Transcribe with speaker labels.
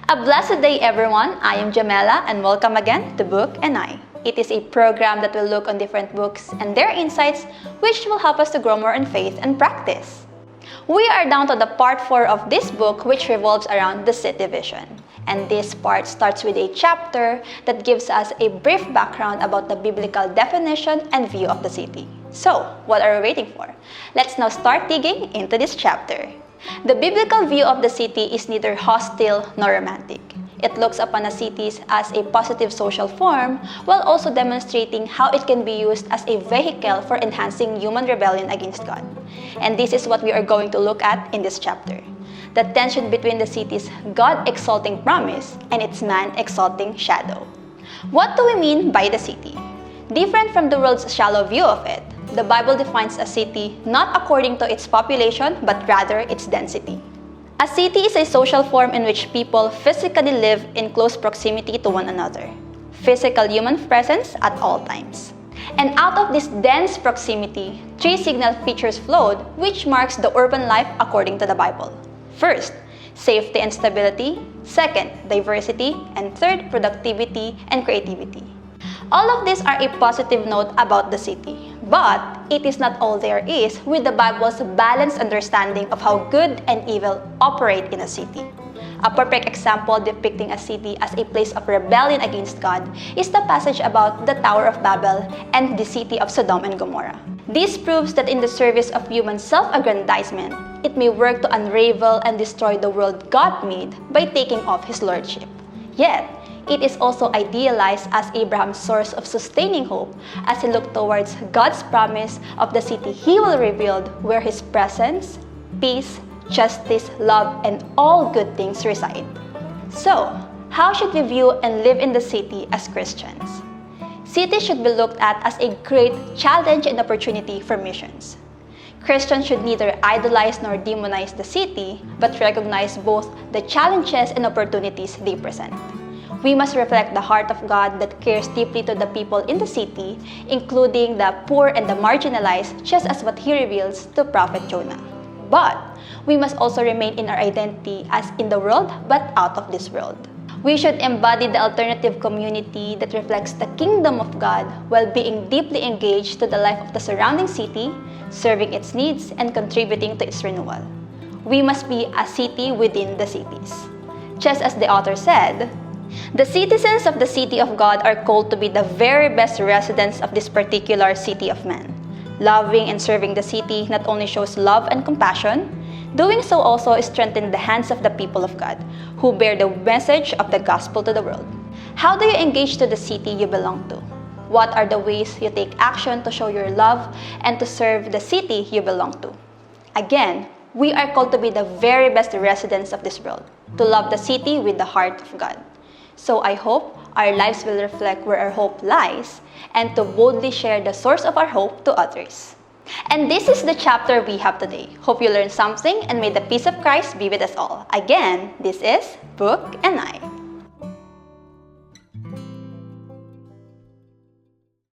Speaker 1: A blessed day, everyone. I am Jamela, and welcome again to Book and I. It is a program that will look on different books and their insights, which will help us to grow more in faith and practice. We are down to the part 4 of this book, which revolves around the city vision. And this part starts with a chapter that gives us a brief background about the biblical definition and view of the city. So, what are we waiting for? Let's now start digging into this chapter. The biblical view of the city is neither hostile nor romantic. It looks upon a city as a positive social form while also demonstrating how it can be used as a vehicle for enhancing human rebellion against God. And this is what we are going to look at in this chapter. The tension between the city's God-exalting promise and its man-exalting shadow. What do we mean by the city? Different from the world's shallow view of it, the Bible defines a city not according to its population but rather its density. A city is a social form in which people physically live in close proximity to one another. Physical human presence at all times. And out of this dense proximity, 3 signal features flowed, which marks the urban life according to the Bible. First, safety and stability. Second, diversity. And third, productivity and creativity. All of these are a positive note about the city. But it is not all there is with the Bible's balanced understanding of how good and evil operate in a city. A perfect example depicting a city as a place of rebellion against God is the passage about the Tower of Babel and the city of Sodom and Gomorrah. This proves that in the service of human self-aggrandizement, it may work to unravel and destroy the world God made by taking off His lordship. Yet, it is also idealized as Abraham's source of sustaining hope as he looked towards God's promise of the city He will rebuild, where His presence, peace, justice, love, and all good things reside. So, how should we view and live in the city as Christians? Cities should be looked at as a great challenge and opportunity for missions. Christians should neither idolize nor demonize the city, but recognize both the challenges and opportunities they present. We must reflect the heart of God that cares deeply to the people in the city, including the poor and the marginalized, just as what He reveals to Prophet Jonah. But we must also remain in our identity as in the world, but out of this world. We should embody the alternative community that reflects the kingdom of God while being deeply engaged to the life of the surrounding city, serving its needs, and contributing to its renewal. We must be a city within the cities. Just as the author said, the citizens of the city of God are called to be the very best residents of this particular city of man. Loving and serving the city not only shows love and compassion, doing so also strengthens the hands of the people of God, who bear the message of the gospel to the world. How do you engage to the city you belong to? What are the ways you take action to show your love and to serve the city you belong to? Again, we are called to be the very best residents of this world, to love the city with the heart of God. So I hope our lives will reflect where our hope lies and to boldly share the source of our hope to others. And this is the chapter we have today. Hope you learned something and may the peace of Christ be with us all. Again, this is Book and I.